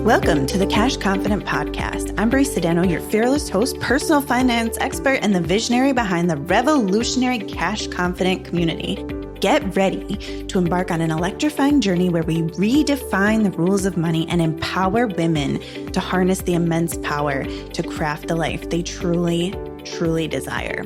Welcome to the Cash Confident Podcast. I'm Bri Sedano, your fearless host, personal finance expert, and the visionary behind the revolutionary Cash Confident community. Get ready to embark on an electrifying journey where we redefine the rules of money and empower women to harness the immense power to craft the life they truly, truly desire.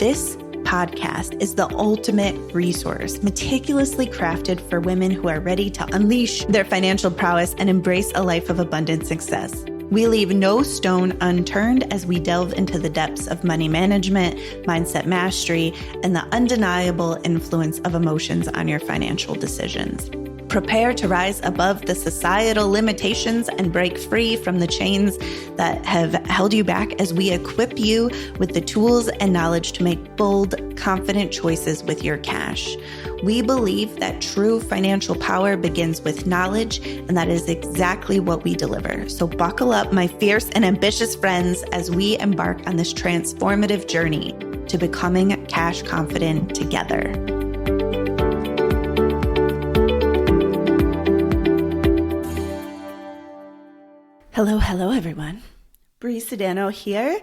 This podcast is the ultimate resource, meticulously crafted for women who are ready to unleash their financial prowess and embrace a life of abundant success. We leave no stone unturned as we delve into the depths of money management, mindset mastery, and the undeniable influence of emotions on your financial decisions. Prepare to rise above the societal limitations and break free from the chains that have held you back as we equip you with the tools and knowledge to make bold, confident choices with your cash. We believe that true financial power begins with knowledge, and that is exactly what we deliver. So buckle up, my fierce and ambitious friends, as we embark on this transformative journey to becoming cash confident together. Hello, everyone. Bri Sedano here,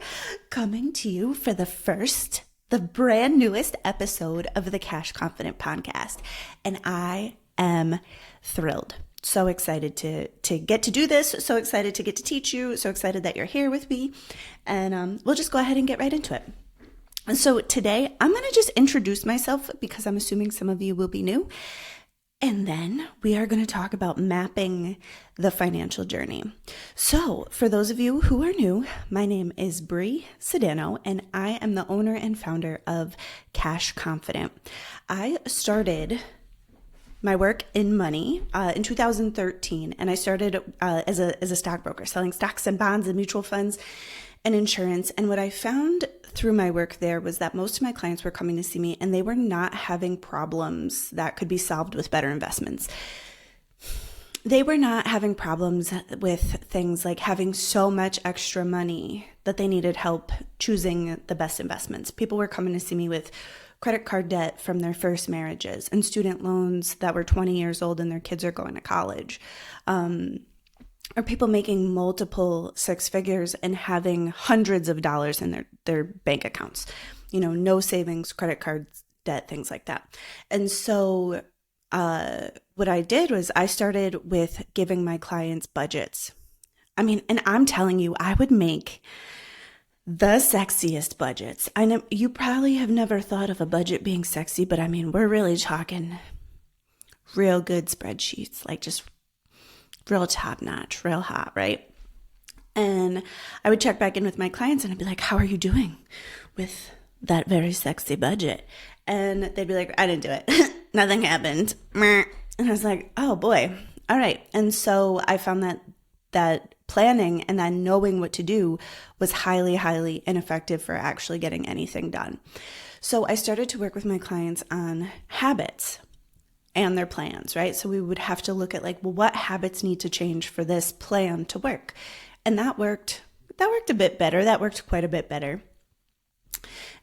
coming to you for the brand newest episode of the Cash Confident Podcast. And I am thrilled. So excited to get to do this. So excited to get to teach you. So excited that you're here with me. And we'll just go ahead and get right into it. And so today, I'm going to just introduce myself because I'm assuming some of you will be new. And then we are going to talk about mapping the financial journey. So for those of you who are new, my name is Bri Sedano, and I am the owner and founder of Cash Confident. I started my work in money in 2013, and I started as a stockbroker, selling stocks and bonds and mutual funds and insurance. And what I found through my work there was that most of my clients were coming to see me and they were not having problems that could be solved with better investments. They were not having problems with things like having so much extra money that they needed help choosing the best investments. People were coming to see me with credit card debt from their first marriages and student loans that were 20 years old and their kids are going to college. Or people making multiple six figures and having hundreds of dollars in their bank accounts, no savings, credit cards, debt, things like that. And so what I did was I started with giving my clients budgets. And I'm telling you, I would make the sexiest budgets. I know you probably have never thought of a budget being sexy, but we're really talking real good spreadsheets, like just real top notch, real hot, right? And I would check back in with my clients and I'd be like, how are you doing with that very sexy budget? And they'd be like, I didn't do it. Nothing happened. And I was like, oh boy. All right. And so I found that planning and then knowing what to do was highly, highly ineffective for actually getting anything done. So I started to work with my clients on habits and their plans, right? So we would have to look at what habits need to change for this plan to work. And that worked a bit better. That worked quite a bit better.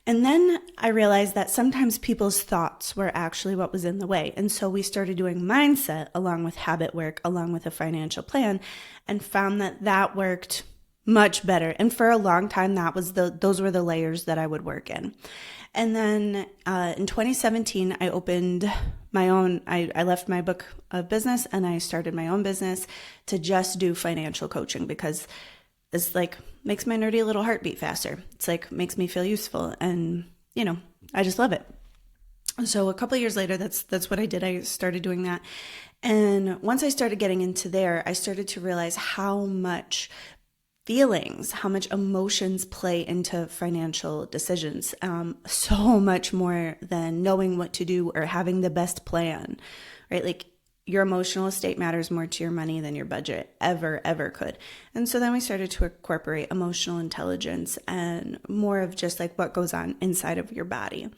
And then I realized that sometimes people's thoughts were actually what was in the way. And so we started doing mindset along with habit work, along with a financial plan, and found that worked much better. And for a long time, those were the layers that I would work in. And then in 2017, I opened my own, I left my book of business and I started my own business to just do financial coaching because it's makes my nerdy little heart beat faster. It's makes me feel useful and, I just love it. So a couple of years later, that's what I did. I started doing that. And once I started getting into there, I started to realize how much feelings, how much emotions play into financial decisions, so much more than knowing what to do or having the best plan, right? Your emotional state matters more to your money than your budget ever could. And so then we started to incorporate emotional intelligence and more of just what goes on inside of your body.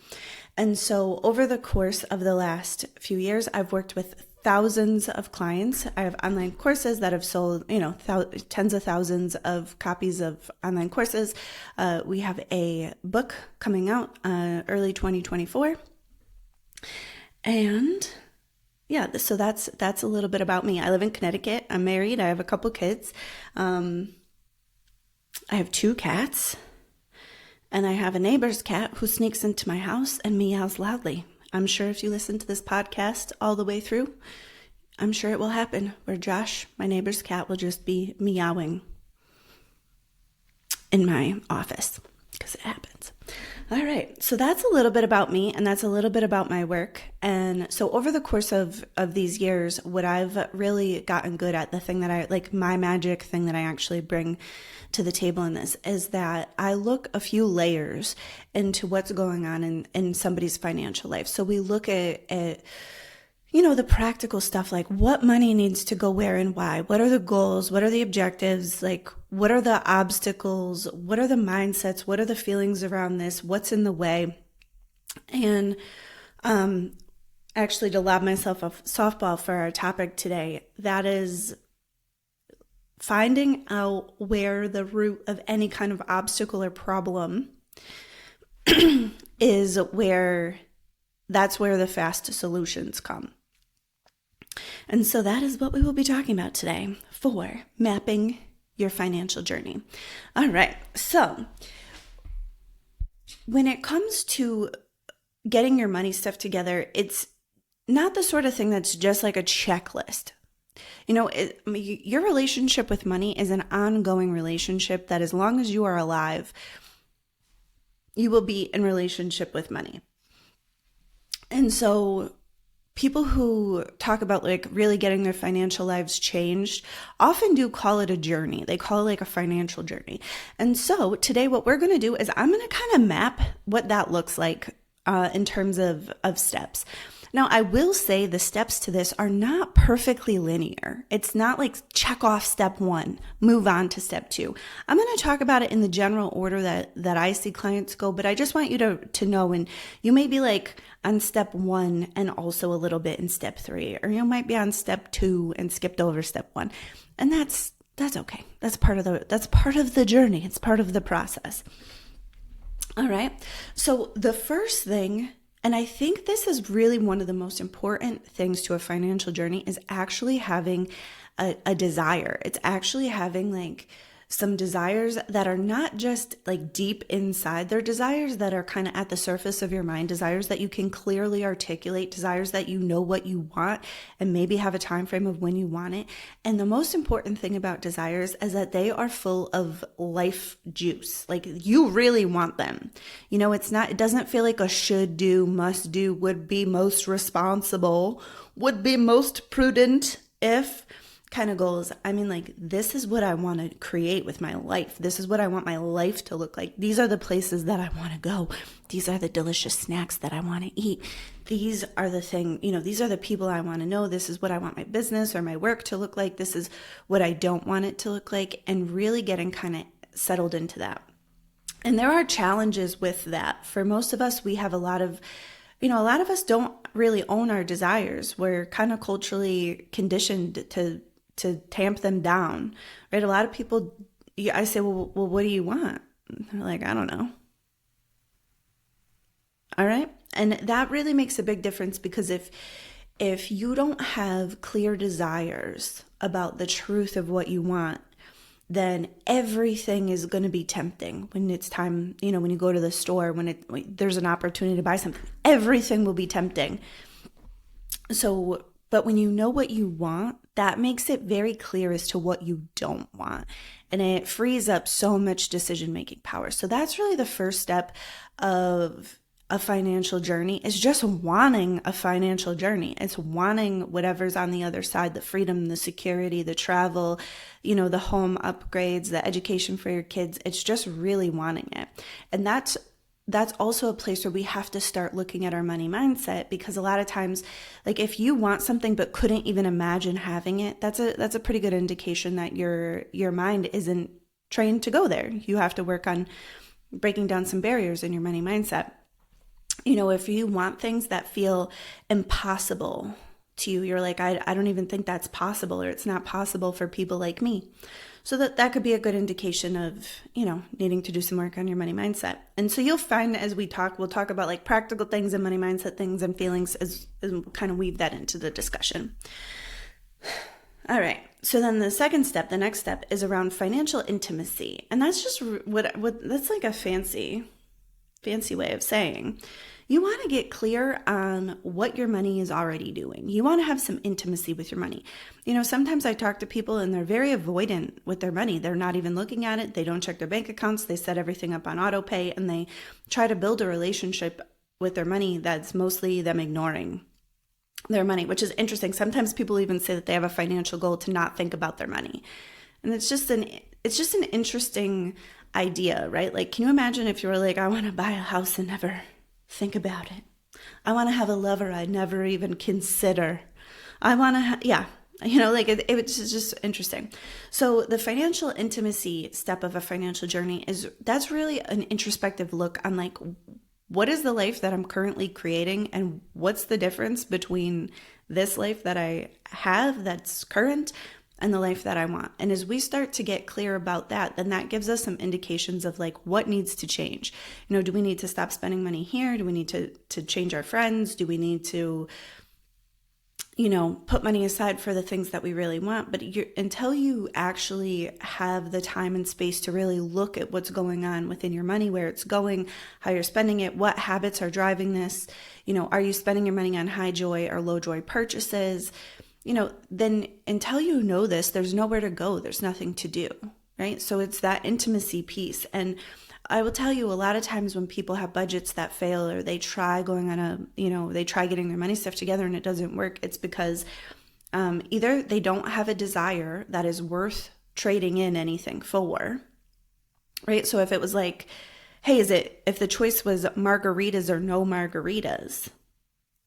And so over the course of the last few years, I've worked with thousands of clients. I have online courses that have sold, tens of thousands of copies of online courses. We have a book coming out early 2024. And yeah, so that's a little bit about me. I live in Connecticut. I'm married. I have a couple kids. Um, I have two cats, and I have a neighbor's cat who sneaks into my house and meows loudly. I'm sure if you listen to this podcast all the way through, I'm sure it will happen where Josh, my neighbor's cat, will just be meowing in my office because it happens. All right, so that's a little bit about me, and that's a little bit about my work. And so over the course of these years, what I've really gotten good at, the thing that I like, my magic thing that I actually bring to the table in this, is that I look a few layers into what's going on in somebody's financial life. So we look at the practical stuff, like what money needs to go where and why. What are the goals? What are the objectives? Like, what are the obstacles? What are the mindsets? What are the feelings around this? What's in the way? And actually, to lob myself a softball for our topic today, that is finding out where the root of any kind of obstacle or problem is, that's where the fast solutions come. And so that is what we will be talking about today for mapping your financial journey. All right. So when it comes to getting your money stuff together, it's not the sort of thing that's just like a checklist. Your relationship with money is an ongoing relationship that as long as you are alive, you will be in relationship with money. And so people who talk about like really getting their financial lives changed often do call it a journey. They call it like a financial journey. And so today what we're going to do is I'm going to kind of map what that looks like in terms of steps. Now, I will say the steps to this are not perfectly linear. It's not like check off step 1, move on to step 2. I'm going to talk about it in the general order that I see clients go, but I just want you to know, and you may be like on step 1 and also a little bit in step 3, or you might be on step 2 and skipped over step 1. And that's okay. That's part of the journey. It's part of the process. All right. So the first thing, and I think this is really one of the most important things to a financial journey, is actually having a desire. It's actually having like some desires that are not just like deep inside. They're desires that are kind of at the surface of your mind, desires that you can clearly articulate, desires that you know what you want and maybe have a time frame of when you want it. And the most important thing about desires is that they are full of life juice. Like you really want them. It doesn't feel like a should do, must do, would be most responsible, would be most prudent if kind of goals. I mean, like, this is what I want to create with my life. This is what I want my life to look like. These are the places that I want to go. These are the delicious snacks that I want to eat. These are the these are the people I want to know. This is what I want my business or my work to look like. This is what I don't want it to look like, and really getting kind of settled into that. And there are challenges with that. For most of us, we have a lot of us don't really own our desires. We're kind of culturally conditioned to tamp them down, right? A lot of people, I say, well, what do you want? And they're like, I don't know. All right. And that really makes a big difference, because if you don't have clear desires about the truth of what you want, then everything is going to be tempting when it's time, when you go to the store, when there's an opportunity to buy something, everything will be tempting. So, but when you know what you want, that makes it very clear as to what you don't want. And it frees up so much decision-making power. So that's really the first step of a financial journey, is just wanting a financial journey. It's wanting whatever's on the other side, the freedom, the security, the travel, the home upgrades, the education for your kids. It's just really wanting it. And that's also a place where we have to start looking at our money mindset, because a lot of times, like, if you want something but couldn't even imagine having it, that's a pretty good indication that your mind isn't trained to go there. You have to work on breaking down some barriers in your money mindset. If you want things that feel impossible, to you. You're like, I don't even think that's possible, or it's not possible for people like me. So that could be a good indication of, needing to do some work on your money mindset. And so you'll find as we'll talk about like practical things and money mindset things and feelings as kind of weave that into the discussion. All right. So then the next step is around financial intimacy. And that's just what that's like a fancy way of saying you want to get clear on what your money is already doing. You want to have some intimacy with your money. Sometimes I talk to people and they're very avoidant with their money. They're not even looking at it. They don't check their bank accounts. They set everything up on auto pay, and they try to build a relationship with their money that's mostly them ignoring their money, which is interesting. Sometimes people even say that they have a financial goal to not think about their money. And it's just an interesting idea, right? Like, can you imagine if you were like, I want to buy a house and never think about it. I want to have a lover I never even consider. I want to, it's just interesting. So the financial intimacy step of a financial journey that's really an introspective look on like, what is the life that I'm currently creating, and what's the difference between this life that I have that's current and the life that I want. And as we start to get clear about that, then that gives us some indications of like what needs to change. Do we need to stop spending money here? Do we need to change our friends? Do we need to, put money aside for the things that we really want? But until you actually have the time and space to really look at what's going on within your money, where it's going, how you're spending it, what habits are driving this, are you spending your money on high joy or low joy purchases? Then until you know this, there's nowhere to go. There's nothing to do, right? So it's that intimacy piece. And I will tell you, a lot of times when people have budgets that fail, or they try going on they try getting their money stuff together and it doesn't work, it's because either they don't have a desire that is worth trading in anything for, right? So if it was like, hey, if the choice was margaritas or no margaritas,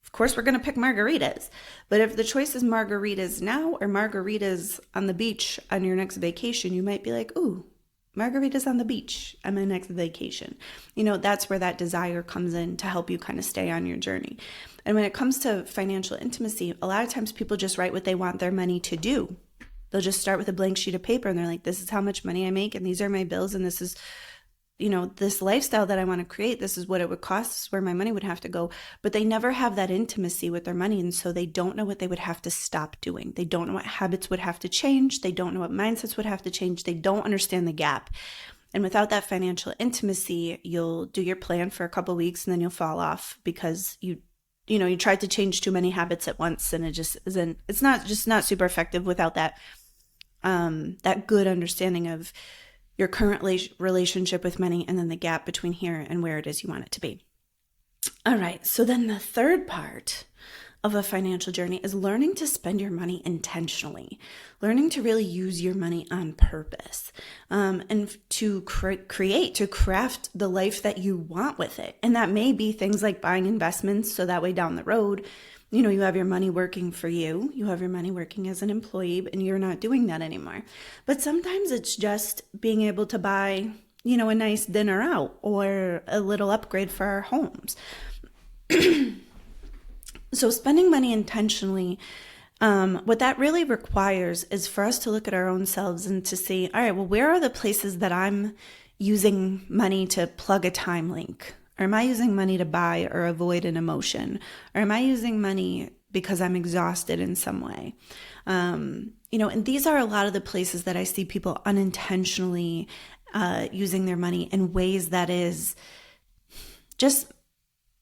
of course, we're going to pick margaritas. But if the choice is margaritas now or margaritas on the beach on your next vacation, you might be like, ooh, margaritas on the beach on my next vacation. That's where that desire comes in to help you kind of stay on your journey. And when it comes to financial intimacy, a lot of times people just write what they want their money to do. They'll just start with a blank sheet of paper and they're like, this is how much money I make, and these are my bills, and this is this lifestyle that I want to create, this is what it would cost, this is where my money would have to go. But they never have that intimacy with their money. And so they don't know what they would have to stop doing. They don't know what habits would have to change. They don't know what mindsets would have to change. They don't understand the gap. And without that financial intimacy, you'll do your plan for a couple of weeks and then you'll fall off because you tried to change too many habits at once, and it just isn't, it's not super effective without that good understanding of your current relationship with money, and then the gap between here and where it is you want it to be. All right, so then the third part of a financial journey is learning to spend your money intentionally, learning to really use your money on purpose, and to craft the life that you want with it. And that may be things like buying investments, so that way down the road, you have your money working for you. You have your money working as an employee, and you're not doing that anymore. But sometimes it's just being able to buy, a nice dinner out or a little upgrade for our homes. So spending money intentionally, what that really requires is for us to look at our own selves and to see, all right, well, where are the places that I'm using money to plug a time link? Or am I using money to buy or avoid an emotion? Or am I using money because I'm exhausted in some way? And these are a lot of the places that I see people unintentionally using their money in ways that is just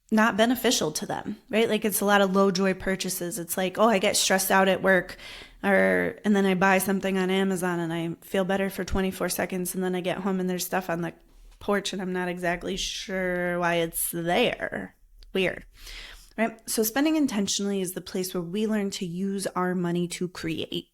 not beneficial to them, right? Like it's a lot of low joy purchases. It's like, oh, I get stressed out at work, and then I buy something on Amazon and I feel better for 24 seconds. And then I get home and there's stuff on the porch and I'm not exactly sure why it's there. Weird, right? So spending intentionally is the place where we learn to use our money to create.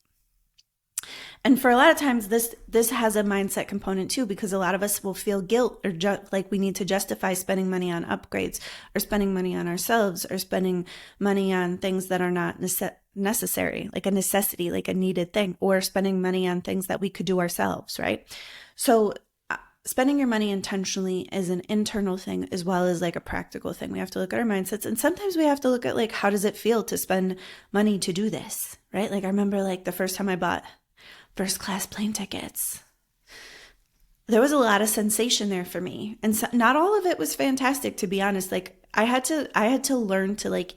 And for a lot of times, this has a mindset component too, because a lot of us will feel guilt or like we need to justify spending money on upgrades or spending money on ourselves or spending money on things that are not necessary, like a necessity, like a needed thing, or spending money on things that we could do ourselves, right? So spending your money intentionally is an internal thing as well as like a practical thing. We have to look at our mindsets, and sometimes we have to look at like, how does it feel to spend money to do this, right? Like I remember like the first time I bought first class plane tickets, there was a lot of sensation there for me. And so, not all of it was fantastic, to be honest. Like I had to learn to like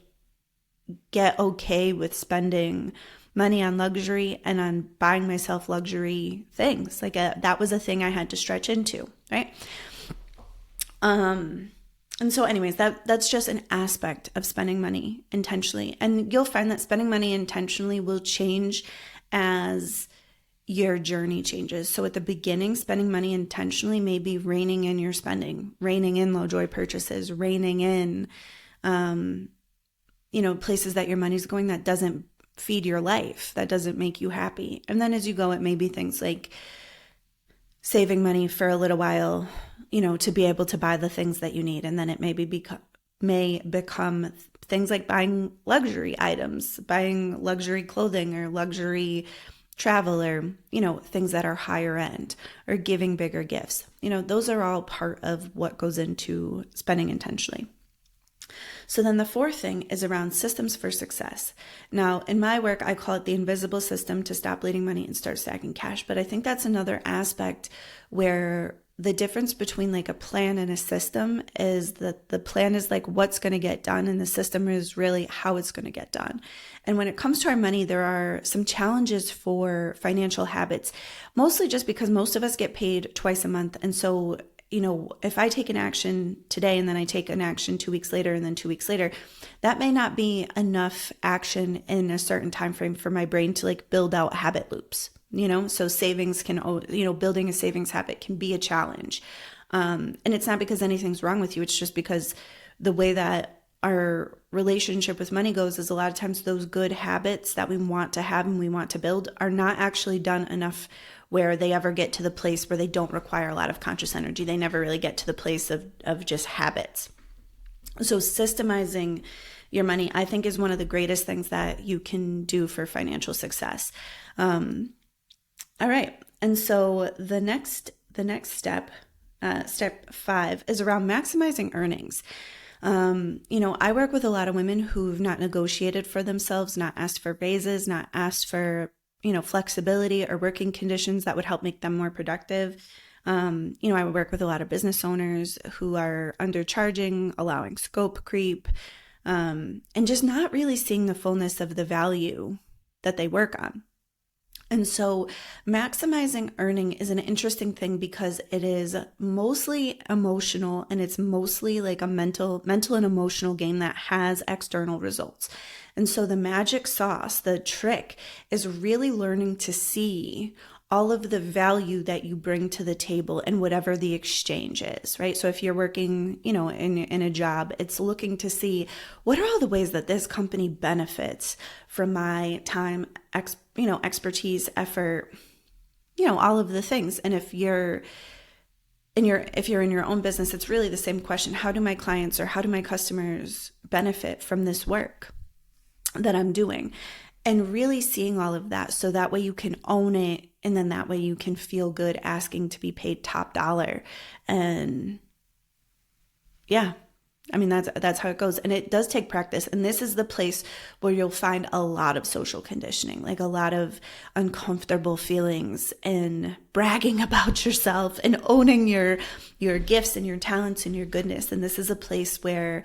get okay with spending money on luxury and on buying myself luxury things. Like that was a thing I had to stretch into, right? And so anyways, that's just an aspect of spending money intentionally. And you'll find that spending money intentionally will change as your journey changes. So at the beginning, spending money intentionally may be reining in your spending, reining in low joy purchases, reining in, places that your money's going that doesn't feed your life, that doesn't make you happy. And then as you go, it may be things like saving money for a little while, to be able to buy the things that you need. And then it may become things like buying luxury items, buying luxury clothing or luxury travel, or, things that are higher end, or giving bigger gifts. Those are all part of what goes into spending intentionally. So then the fourth thing is around systems for success. Now, in my work, I call it the invisible system to stop bleeding money and start stacking cash. But I think that's another aspect where the difference between like a plan and a system is that the plan is like what's going to get done, and the system is really how it's going to get done. And when it comes to our money, there are some challenges for financial habits, mostly just because most of us get paid twice a month. And so if I take an action today and then I take an action 2 weeks later and then 2 weeks later, that may not be enough action in a certain time frame for my brain to like build out habit loops. So savings can, building a savings habit can be a challenge. And it's not because anything's wrong with you. It's just because the way that our relationship with money goes is a lot of times those good habits that we want to have and we want to build are not actually done enough where they ever get to the place where they don't require a lot of conscious energy. They never really get to the place of just habits. So systemizing your money, I think, is one of the greatest things that you can do for financial success. All right. And so the next step, step 5, is around maximizing earnings. I work with a lot of women who've not negotiated for themselves, not asked for raises, not asked for flexibility or working conditions that would help make them more productive. I would work with a lot of business owners who are undercharging, allowing scope creep, and just not really seeing the fullness of the value that they work on. And so maximizing earning is an interesting thing because it is mostly emotional, and it's mostly like a mental and emotional game that has external results. And so the magic sauce, the trick, is really learning to see all of the value that you bring to the table and whatever the exchange is, right? So if you're working, in a job, it's looking to see what are all the ways that this company benefits from my time, expertise, effort, all of the things. And if you're in your own business, it's really the same question. How do my clients or how do my customers benefit from this work that I'm doing? And really seeing all of that, so that way you can own it, and then that way you can feel good asking to be paid top dollar. And yeah, that's how it goes. And it does take practice. And this is the place where you'll find a lot of social conditioning, like a lot of uncomfortable feelings and bragging about yourself and owning your gifts and your talents and your goodness. And this is a place where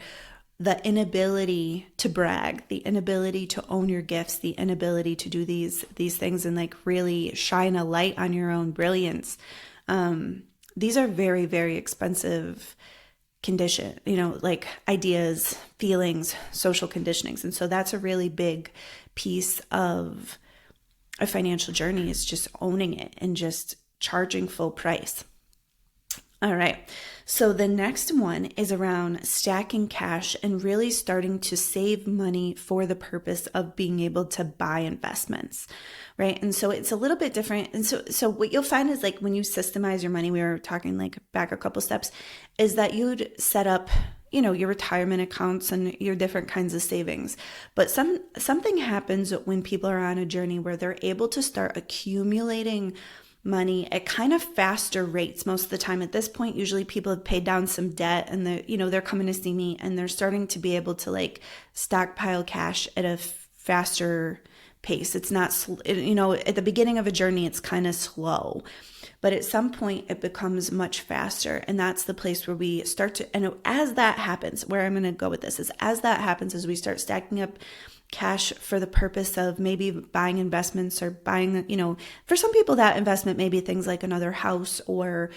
the inability to brag, the inability to own your gifts, the inability to do these things and like really shine a light on your own brilliance. These are very, very expensive like ideas, feelings, social conditionings. And so that's a really big piece of a financial journey, is just owning it and just charging full price. All right. So the next one is around stacking cash and really starting to save money for the purpose of being able to buy investments, right? And so it's a little bit different. And so what you'll find is like when you systemize your money, we were talking like back a couple steps, is that you'd set up, your retirement accounts and your different kinds of savings. But something happens when people are on a journey where they're able to start accumulating money at kind of faster rates most of the time. At this point, usually people have paid down some debt and they're coming to see me and they're starting to be able to like stockpile cash at a faster pace. It's not, at the beginning of a journey, it's kind of slow, but at some point it becomes much faster. And that's the place where we start to, and as that happens, where I'm going to go with this is as that happens, as we start stacking up cash for the purpose of maybe buying investments or buying, for some people that investment may be things like another house or,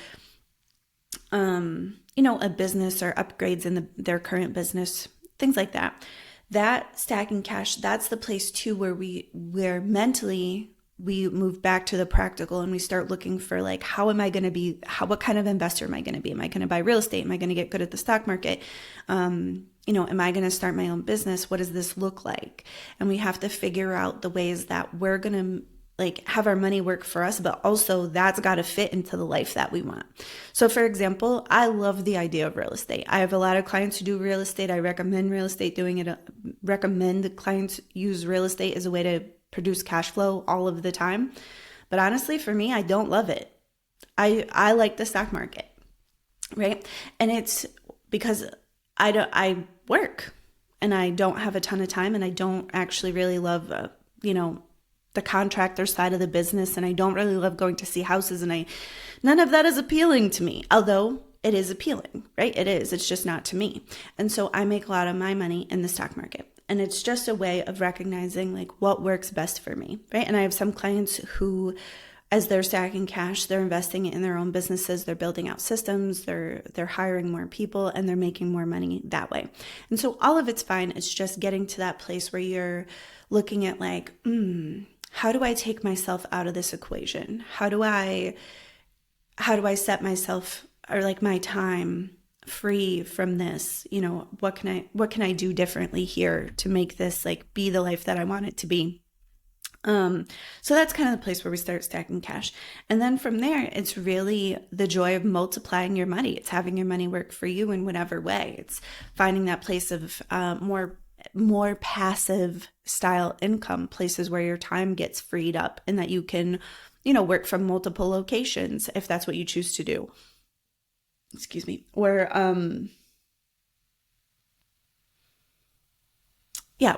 a business or upgrades in their current business, things like that. That stacking cash, that's the place too where mentally we move back to the practical and we start looking for like, what kind of investor am I going to be? Am I going to buy real estate? Am I going to get good at the stock market? Am I going to start my own business? What does this look like? And we have to figure out the ways that we're going to like have our money work for us, but also that's got to fit into the life that we want. So for example, I love the idea of real estate. I have a lot of clients who do real estate. I recommend real estate doing it. Recommend that clients use real estate as a way to produce cash flow all of the time. But honestly, for me, I don't love it. I like the stock market, right? And it's because I work and I don't have a ton of time and I don't actually really love, the contractor side of the business. And I don't really love going to see houses and none of that is appealing to me, although it is appealing, right? It is, it's just not to me. And so I make a lot of my money in the stock market. And it's just a way of recognizing like what works best for me, right? And I have some clients who, as they're stacking cash, they're investing in their own businesses, they're building out systems, they're hiring more people, and they're making more money that way. And so all of it's fine. It's just getting to that place where you're looking at like, how do I take myself out of this equation? How do I set myself or like my time free from this? What can I do differently here to make this like be the life that I want it to be? So that's kind of the place where we start stacking cash. And then from there, it's really the joy of multiplying your money. It's having your money work for you in whatever way. It's finding that place of more passive style income, places where your time gets freed up and that you can, work from multiple locations if that's what you choose to do. Excuse me. Or, yeah.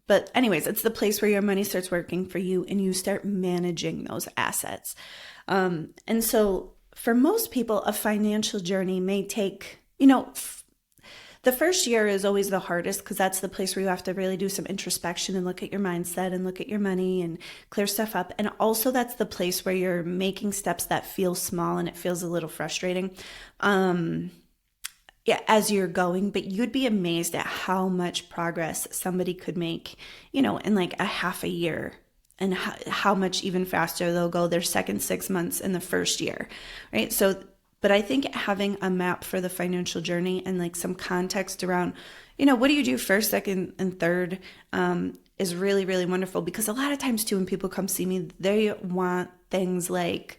But anyways, it's the place where your money starts working for you and you start managing those assets. And so for most people, a financial journey may take, the first year is always the hardest because that's the place where you have to really do some introspection and look at your mindset and look at your money and clear stuff up. And also that's the place where you're making steps that feel small and it feels a little frustrating. As you're going, but you'd be amazed at how much progress somebody could make, in like a half a year and how much even faster they'll go their second 6 months in the first year, right? So, but I think having a map for the financial journey and like some context around, what do you do first, second, and third is really, really wonderful because a lot of times too, when people come see me, they want things like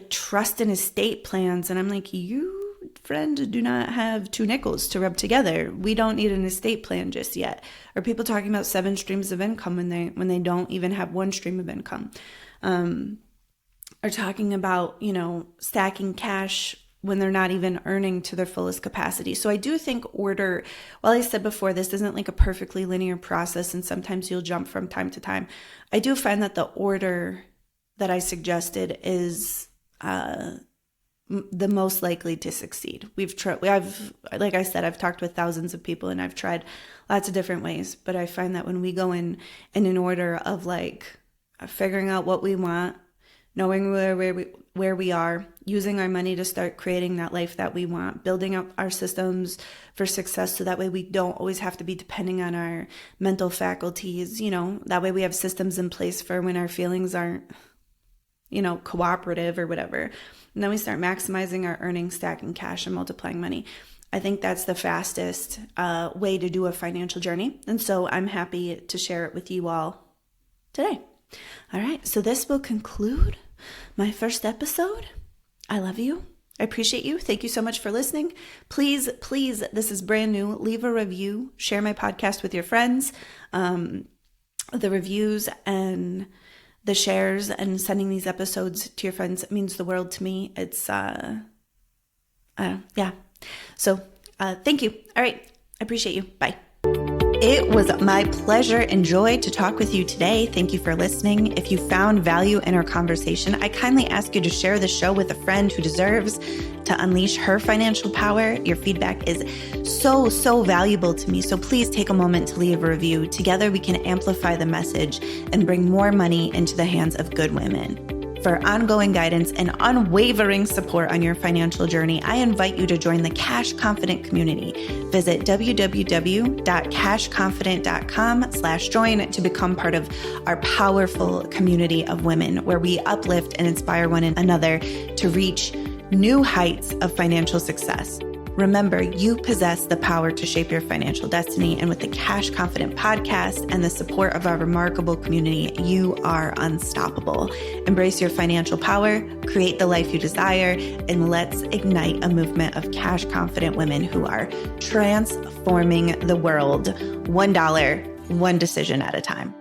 trust and estate plans. And I'm like, you friend do not have 2 nickels to rub together. We don't need an estate plan just yet. Or people talking about 7 streams of income when they don't even have 1 stream of income. Or talking about, stacking cash when they're not even earning to their fullest capacity. So I do think order, while I said before, this isn't like a perfectly linear process and sometimes you'll jump from time to time. I do find that the order that I suggested is the most likely to succeed. Like I said, I've talked with thousands of people and I've tried lots of different ways, but I find that when we go in an order of figuring out what we want, knowing where we are, using our money to start creating that life that we want, building up our systems for success so that way we don't always have to be depending on our mental faculties, that way we have systems in place for when our feelings aren't, cooperative or whatever. And then we start maximizing our earnings, stacking cash, and multiplying money. I think that's the fastest way to do a financial journey. And so I'm happy to share it with you all today. All right, so this will conclude my first episode. I love you. I appreciate you. Thank you so much for listening. Please, this is brand new. Leave a review. Share my podcast with your friends. The reviews and the shares and sending these episodes to your friends means the world to me. It's, yeah. So thank you. All right. I appreciate you. Bye. It was my pleasure and joy to talk with you today. Thank you for listening. If you found value in our conversation, I kindly ask you to share the show with a friend who deserves to unleash her financial power. Your feedback is so valuable to me. So please take a moment to leave a review. Together we can amplify the message and bring more money into the hands of good women. For ongoing guidance and unwavering support on your financial journey, I invite you to join the Cash Confident community. Visit www.cashconfident.com/join to become part of our powerful community of women where we uplift and inspire one another to reach new heights of financial success. Remember, you possess the power to shape your financial destiny, and with the Cash Confident podcast and the support of our remarkable community, you are unstoppable. Embrace your financial power, create the life you desire, and let's ignite a movement of cash confident women who are transforming the world $1, one decision at a time.